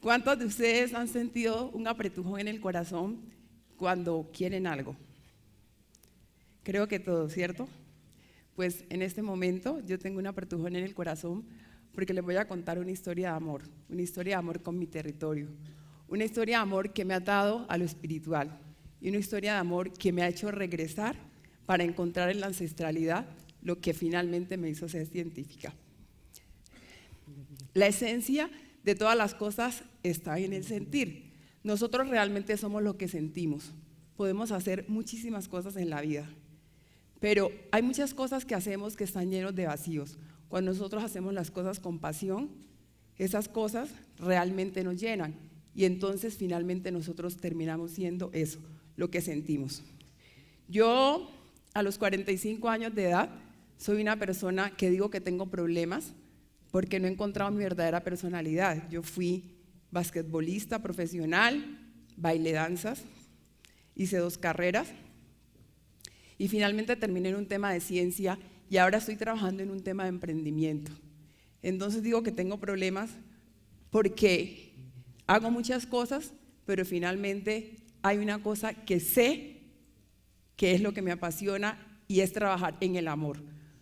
¿Cuántos de ustedes han sentido un apretujón en el corazón cuando quieren algo? Creo que todos, ¿cierto? Pues en este momento yo tengo un apretujón en el corazón porque les voy a contar una historia de amor con mi territorio, una historia de amor que me ha atado a lo espiritual y una historia de amor que me ha hecho regresar para encontrar en la ancestralidad lo que finalmente me hizo ser científica. La esencia de todas las cosas está en el sentir. Nosotros realmente somos lo que sentimos. Podemos hacer muchísimas cosas en la vida, pero hay muchas cosas que hacemos que están llenos de vacíos. Cuando nosotros hacemos las cosas con pasión, esas cosas realmente nos llenan y entonces finalmente nosotros terminamos siendo eso, lo que sentimos. Yo a los 45 años de edad soy una persona que digo que tengo problemas porque no he encontrado mi verdadera personalidad. Yo fui basquetbolista profesional, bailé danzas, hice 2 carreras y finalmente terminé en un tema de ciencia y ahora estoy trabajando en un tema de emprendimiento. Entonces digo que tengo problemas porque hago muchas cosas, pero finalmente hay una cosa que sé que es lo que me apasiona y es trabajar en el amor.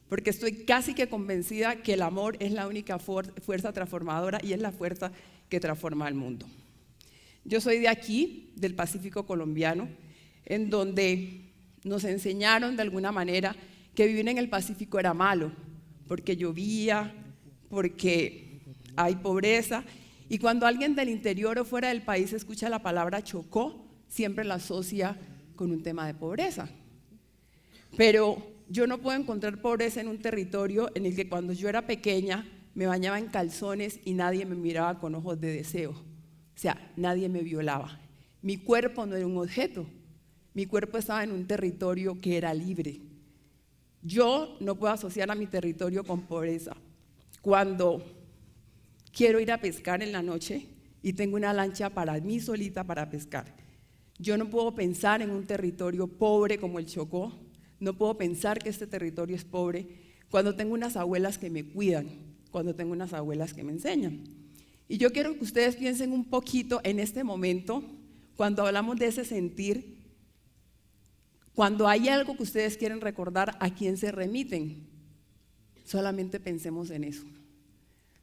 Porque estoy casi que convencida que el amor es la única fuerza transformadora y es la fuerza que transforma el mundo. Yo soy de aquí, del Pacífico colombiano, en donde nos enseñaron de alguna manera que vivir en el Pacífico era malo, porque llovía, porque hay pobreza, y cuando alguien del interior o fuera del país escucha la palabra Chocó, siempre la asocia con un tema de pobreza. Pero yo no puedo encontrar pobreza en un territorio en el que cuando yo era pequeña me bañaba en calzones y nadie me miraba con ojos de deseo. O sea, nadie me violaba. Mi cuerpo no era un objeto. Mi cuerpo estaba en un territorio que era libre. Yo no puedo asociar a mi territorio con pobreza. Cuando quiero ir a pescar en la noche y tengo una lancha para mí solita para pescar, yo no puedo pensar en un territorio pobre como el Chocó. No puedo pensar que este territorio es pobre cuando tengo unas abuelas que me cuidan, cuando tengo unas abuelas que me enseñan. Y yo quiero que ustedes piensen un poquito en este momento, cuando hablamos de ese sentir, cuando hay algo que ustedes quieren recordar, ¿a quién se remiten? Solamente pensemos en eso.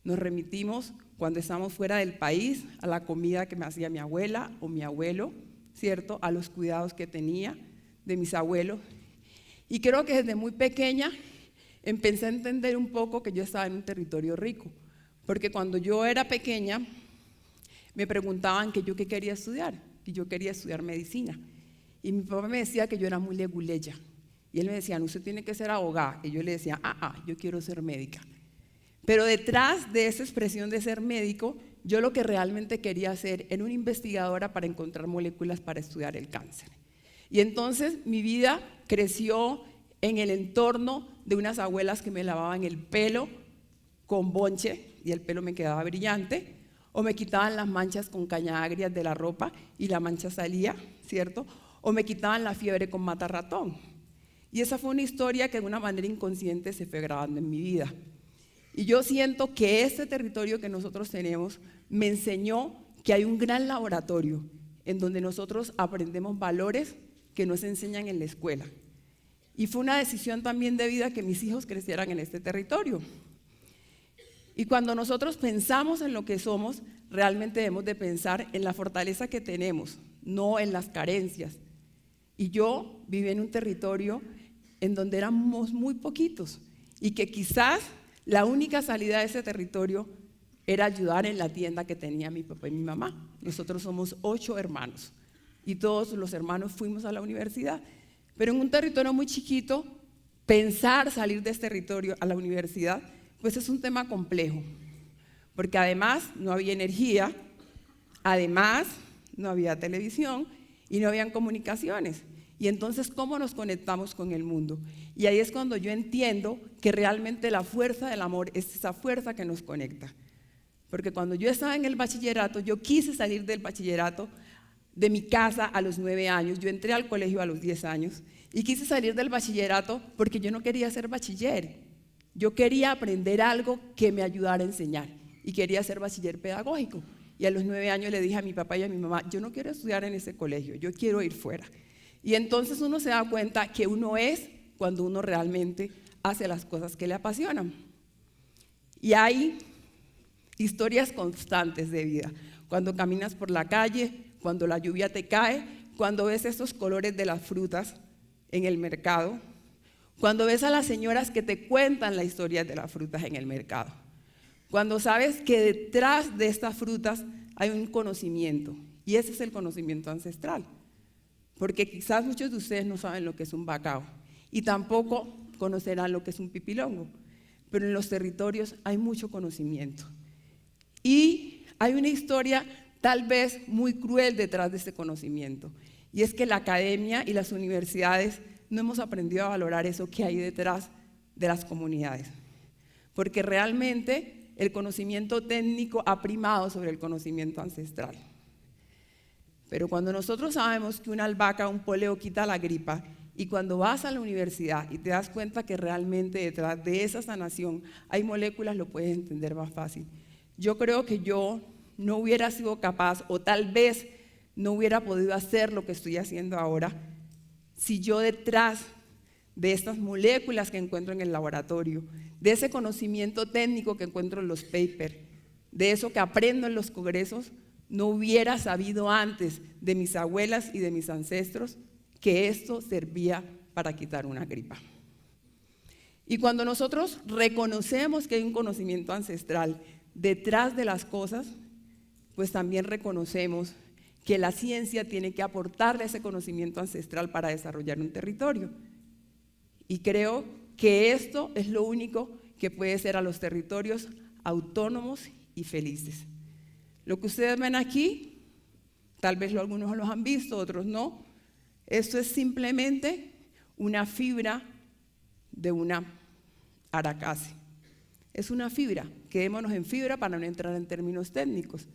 Nos remitimos cuando estamos fuera del país, a la comida que me hacía mi abuela o mi abuelo, ¿cierto? A los cuidados que tenía de mis abuelos. Y creo que desde muy pequeña empecé a entender un poco que yo estaba en un territorio rico, porque cuando yo era pequeña me preguntaban que yo qué quería estudiar, y yo quería estudiar medicina. Y mi papá me decía que yo era muy leguleya, y él me decía, no, usted tiene que ser abogada, y yo le decía, yo quiero ser médica. Pero detrás de esa expresión de ser médico, yo lo que realmente quería hacer era una investigadora para encontrar moléculas para estudiar el cáncer. Y entonces mi vida creció en el entorno de unas abuelas que me lavaban el pelo con bonche y el pelo me quedaba brillante, o me quitaban las manchas con caña agria de la ropa y la mancha salía, ¿cierto? O me quitaban la fiebre con matarratón. Y esa fue una historia que de una manera inconsciente se fue grabando en mi vida. Y yo siento que este territorio que nosotros tenemos me enseñó que hay un gran laboratorio en donde nosotros aprendemos valores que nos enseñan en la escuela. Y fue una decisión también de vida que mis hijos crecieran en este territorio. Y cuando nosotros pensamos en lo que somos, realmente debemos de pensar en la fortaleza que tenemos, no en las carencias. Y yo viví en un territorio en donde éramos muy poquitos y que quizás la única salida de ese territorio era ayudar en la tienda que tenía mi papá y mi mamá. Nosotros somos 8 hermanos. Y todos los hermanos fuimos a la universidad, pero en un territorio muy chiquito, pensar salir de este territorio a la universidad, pues es un tema complejo, porque además no había energía, además no había televisión y no habían comunicaciones. Y entonces, ¿cómo nos conectamos con el mundo? Y ahí es cuando yo entiendo que realmente la fuerza del amor es esa fuerza que nos conecta. Porque cuando yo estaba en el bachillerato, yo quise salir del bachillerato de mi casa a los 9 años, yo entré al colegio a los 10 años y quise salir del bachillerato porque yo no quería ser bachiller, yo quería aprender algo que me ayudara a enseñar y quería ser bachiller pedagógico. y a los 9 años le dije a mi papá y a mi mamá, yo no quiero estudiar en ese colegio, yo quiero ir fuera. Y entonces uno se da cuenta que uno es cuando uno realmente hace las cosas que le apasionan. Y hay historias constantes de vida. Cuando caminas por la calle, cuando la lluvia te cae, cuando ves esos colores de las frutas en el mercado, cuando ves a las señoras que te cuentan la historia de las frutas en el mercado, cuando sabes que detrás de estas frutas hay un conocimiento, y ese es el conocimiento ancestral, porque quizás muchos de ustedes no saben lo que es un bacao y tampoco conocerán lo que es un pipilongo, pero en los territorios hay mucho conocimiento. Y hay una historia tal vez muy cruel detrás de ese conocimiento, y es que la academia y las universidades no hemos aprendido a valorar eso que hay detrás de las comunidades, porque realmente el conocimiento técnico ha primado sobre el conocimiento ancestral. Pero cuando nosotros sabemos que una albahaca o un poleo quita la gripa, y cuando vas a la universidad y te das cuenta que realmente detrás de esa sanación hay moléculas, lo puedes entender más fácil. Yo creo que yo no hubiera sido capaz, o tal vez no hubiera podido hacer lo que estoy haciendo ahora, si yo detrás de estas moléculas que encuentro en el laboratorio, de ese conocimiento técnico que encuentro en los papers, de eso que aprendo en los congresos, no hubiera sabido antes de mis abuelas y de mis ancestros que esto servía para quitar una gripa. Y cuando nosotros reconocemos que hay un conocimiento ancestral detrás de las cosas, pues también reconocemos que la ciencia tiene que aportarle ese conocimiento ancestral para desarrollar un territorio. Y creo que esto es lo único que puede hacer a los territorios autónomos y felices. Lo que ustedes ven aquí, tal vez algunos los han visto, otros no, esto es simplemente una fibra de una aracase. Es una fibra, quedémonos en fibra para no entrar en términos técnicos.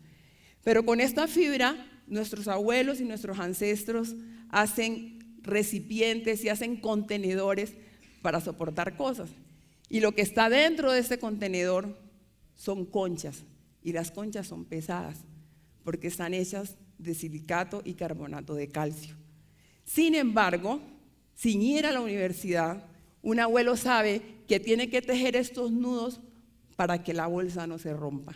Pero con esta fibra, nuestros abuelos y nuestros ancestros hacen recipientes y hacen contenedores para soportar cosas. Y lo que está dentro de este contenedor son conchas, y las conchas son pesadas porque están hechas de silicato y carbonato de calcio. Sin embargo, sin ir a la universidad, un abuelo sabe que tiene que tejer estos nudos para que la bolsa no se rompa.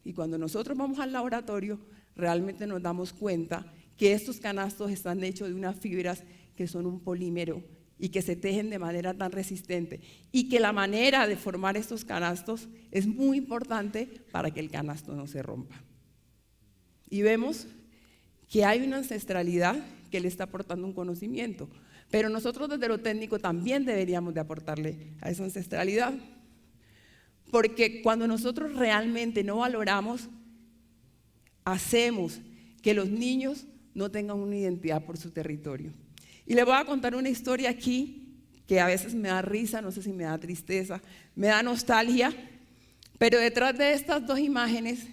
Y cuando nosotros vamos al laboratorio, realmente nos damos cuenta que estos canastos están hechos de unas fibras que son un polímero y que se tejen de manera tan resistente, y que la manera de formar estos canastos es muy importante para que el canasto no se rompa. Y vemos que hay una ancestralidad que le está aportando un conocimiento, pero nosotros desde lo técnico también deberíamos de aportarle a esa ancestralidad, porque cuando nosotros realmente no valoramos, hacemos que los niños no tengan una identidad por su territorio. Y les voy a contar una historia aquí que a veces me da risa, no sé si me da tristeza, me da nostalgia, pero detrás de estas dos imágenes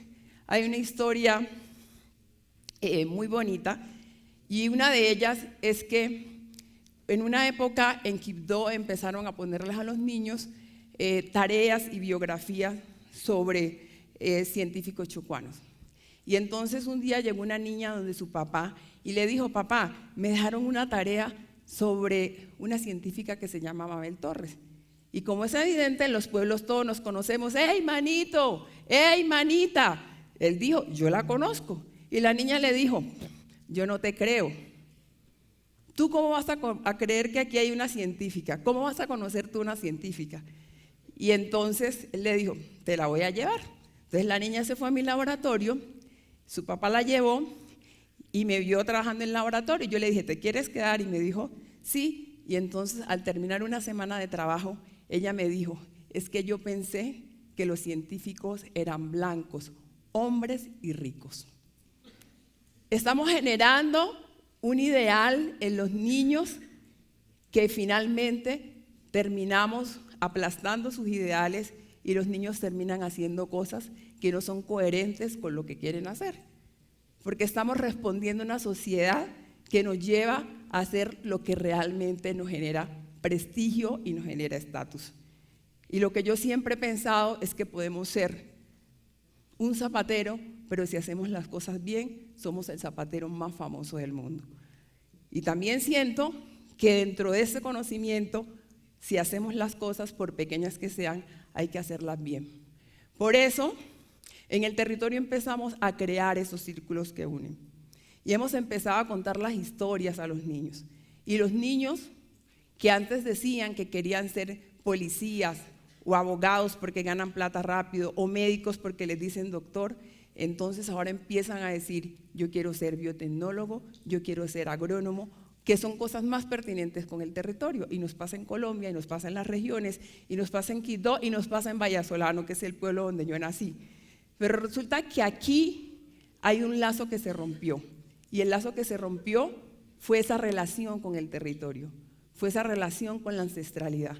hay una historia muy bonita, y una de ellas es que en una época en Quibdó empezaron a ponerles a los niños tareas y biografías sobre científicos chocuanos. Y entonces un día llegó una niña donde su papá y le dijo: papá, me dejaron una tarea sobre una científica que se llama Mabel Torres. Y como es evidente, en los pueblos todos nos conocemos. ¡Ey, manito! ¡Ey, manita! Él dijo: yo la conozco. Y la niña le dijo: yo no te creo. ¿Tú cómo vas a creer que aquí hay una científica? ¿Cómo vas a conocer tú una científica? Y entonces él le dijo: te la voy a llevar. Entonces la niña se fue a mi laboratorio, su papá la llevó y me vio trabajando en el laboratorio. Yo le dije: ¿te quieres quedar? Y me dijo: sí. Y entonces, al terminar una semana de trabajo, ella me dijo: es que yo pensé que los científicos eran blancos, hombres y ricos. Estamos generando un ideal en los niños que finalmente terminamos aplastando sus ideales, y los niños terminan haciendo cosas que no son coherentes con lo que quieren hacer, porque estamos respondiendo a una sociedad que nos lleva a hacer lo que realmente nos genera prestigio y nos genera estatus. Y lo que yo siempre he pensado es que podemos ser un zapatero pero si hacemos las cosas bien, somos el zapatero más famoso del mundo. Y también siento que dentro de ese conocimiento, si hacemos las cosas, por pequeñas que sean, hay que hacerlas bien. Por eso, en el territorio empezamos a crear esos círculos que unen. Y hemos empezado a contar las historias a los niños. Y los niños que antes decían que querían ser policías o abogados porque ganan plata rápido, o médicos porque les dicen doctor, entonces ahora empiezan a decir, yo quiero ser biotecnólogo, yo quiero ser agrónomo, que son cosas más pertinentes con el territorio. Y nos pasa en Colombia, y nos pasa en las regiones, y nos pasa en Quibdó, y nos pasa en Vallasolano, que es el pueblo donde yo nací. Pero resulta que aquí hay un lazo que se rompió. Y el lazo que se rompió fue esa relación con el territorio, fue esa relación con la ancestralidad.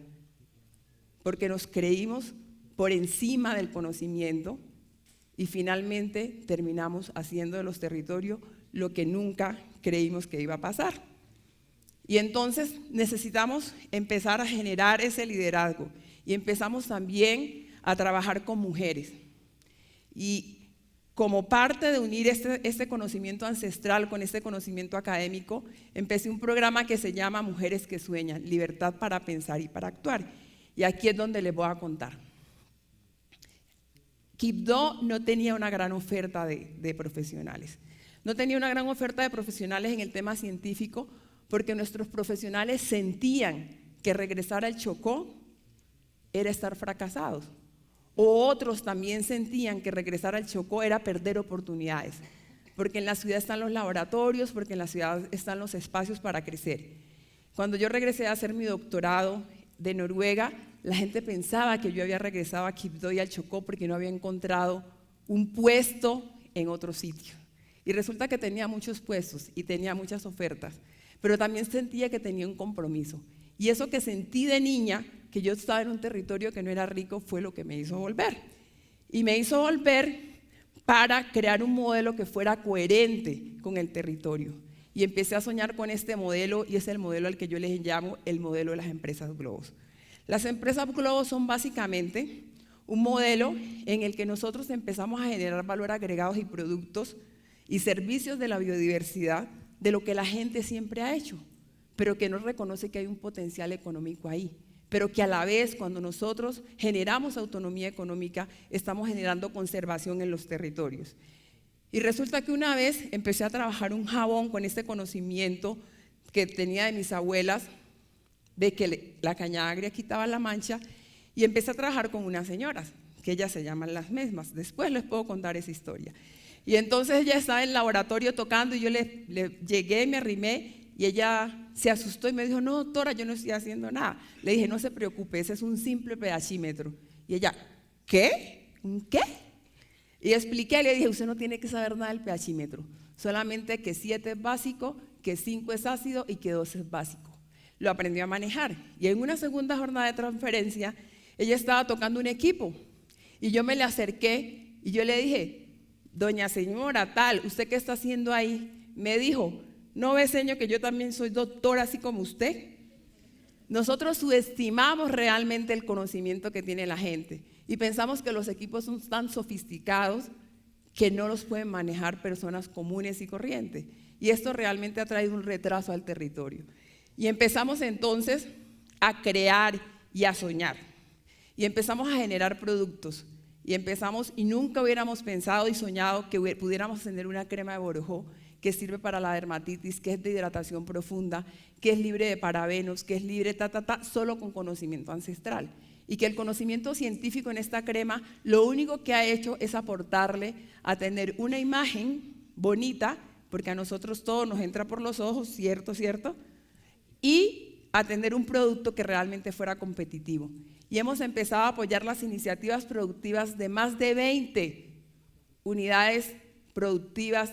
Porque nos creímos por encima del conocimiento y finalmente terminamos haciendo de los territorios lo que nunca creímos que iba a pasar. Y entonces necesitamos empezar a generar ese liderazgo y empezamos también a trabajar con mujeres. Y como parte de unir este conocimiento ancestral con este conocimiento académico, empecé un programa que se llama Mujeres que Sueñan, Libertad para Pensar y para Actuar. Y aquí es donde les voy a contar. Quibdó no tenía una gran oferta de profesionales. No tenía una gran oferta de profesionales en el tema científico porque nuestros profesionales sentían que regresar al Chocó era estar fracasados. O otros también sentían que regresar al Chocó era perder oportunidades, porque en la ciudad están los laboratorios, porque en la ciudad están los espacios para crecer. Cuando yo regresé a hacer mi doctorado de Noruega, la gente pensaba que yo había regresado a Quibdó y al Chocó porque no había encontrado un puesto en otro sitio. Y resulta que tenía muchos puestos y tenía muchas ofertas, pero también sentía que tenía un compromiso. Y eso que sentí de niña, que yo estaba en un territorio que no era rico, fue lo que me hizo volver. Y me hizo volver para crear un modelo que fuera coherente con el territorio. Y empecé a soñar con este modelo, y es el modelo al que yo les llamo el modelo de las empresas globos. Las empresas globos son básicamente un modelo en el que nosotros empezamos a generar valor agregado y productos y servicios de la biodiversidad, de lo que la gente siempre ha hecho, pero que no reconoce que hay un potencial económico ahí, pero que a la vez cuando nosotros generamos autonomía económica estamos generando conservación en los territorios. Y resulta que una vez empecé a trabajar un jabón con este conocimiento que tenía de mis abuelas, de que la caña agria quitaba la mancha, y empecé a trabajar con unas señoras, que ellas se llaman las mismas. Después les puedo contar esa historia. Y entonces ella estaba en el laboratorio tocando y yo le llegué y me arrimé y ella se asustó y me dijo, no doctora, yo no estoy haciendo nada. Le dije, no se preocupe, ese es un simple pHímetro. Y ella, ¿qué? ¿Un qué? Y expliqué, le dije, usted no tiene que saber nada del pHímetro, solamente que 7 es básico, que 5 es ácido y que 2 es básico. Lo aprendió a manejar. Y en una segunda jornada de transferencia, ella estaba tocando un equipo y yo me le acerqué y yo le dije, doña señora tal, ¿usted qué está haciendo ahí? Me dijo, ¿no ve, señor, que yo también soy doctora así como usted? Nosotros subestimamos realmente el conocimiento que tiene la gente y pensamos que los equipos son tan sofisticados que no los pueden manejar personas comunes y corrientes. Y esto realmente ha traído un retraso al territorio. Y empezamos entonces a crear y a soñar. Y empezamos a generar productos. Y empezamos, y nunca hubiéramos pensado y soñado que pudiéramos tener una crema de borojó que sirve para la dermatitis, que es de hidratación profunda, que es libre de parabenos, que es libre solo con conocimiento ancestral. Y que el conocimiento científico en esta crema lo único que ha hecho es aportarle a tener una imagen bonita, porque a nosotros todo nos entra por los ojos, cierto, y a tener un producto que realmente fuera competitivo. Y hemos empezado a apoyar las iniciativas productivas de más de 20 unidades productivas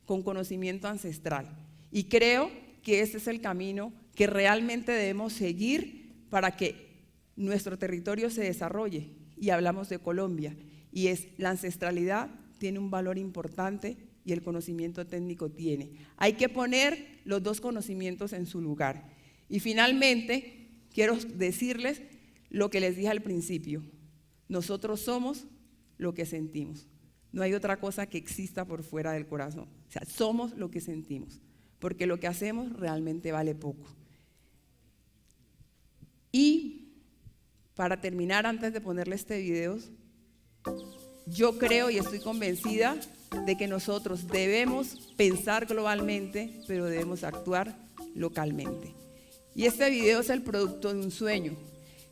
con conocimiento ancestral. Y creo que este es el camino que realmente debemos seguir para que nuestro territorio se desarrolle. Y hablamos de Colombia, y es la ancestralidad tiene un valor importante y el conocimiento técnico tiene. Hay que poner los dos conocimientos en su lugar. Y finalmente, quiero decirles lo que les dije al principio. Nosotros somos lo que sentimos. No hay otra cosa que exista por fuera del corazón. O sea, somos lo que sentimos, porque lo que hacemos realmente vale poco. Y para terminar, antes de ponerle este video, yo creo y estoy convencida de que nosotros debemos pensar globalmente, pero debemos actuar localmente. Y este video es el producto de un sueño.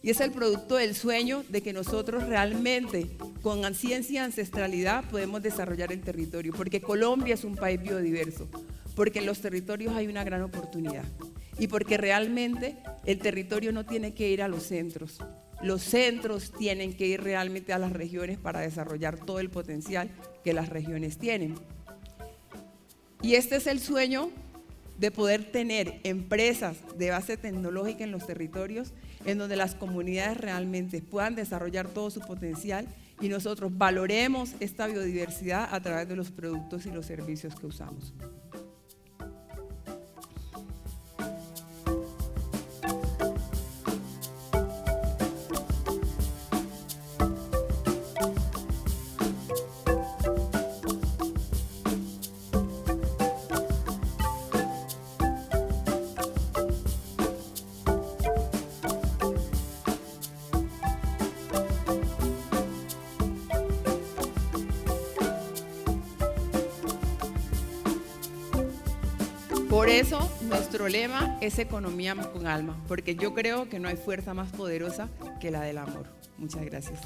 Y es el producto del sueño de que nosotros realmente, con ciencia y ancestralidad, podemos desarrollar el territorio. Porque Colombia es un país biodiverso. Porque en los territorios hay una gran oportunidad. Y porque realmente el territorio no tiene que ir a los centros. Los centros tienen que ir realmente a las regiones para desarrollar todo el potencial que las regiones tienen. Y este es el sueño de poder tener empresas de base tecnológica en los territorios, en donde las comunidades realmente puedan desarrollar todo su potencial y nosotros valoremos esta biodiversidad a través de los productos y los servicios que usamos. Por eso nuestro lema es economía con alma, porque yo creo que no hay fuerza más poderosa que la del amor. Muchas gracias.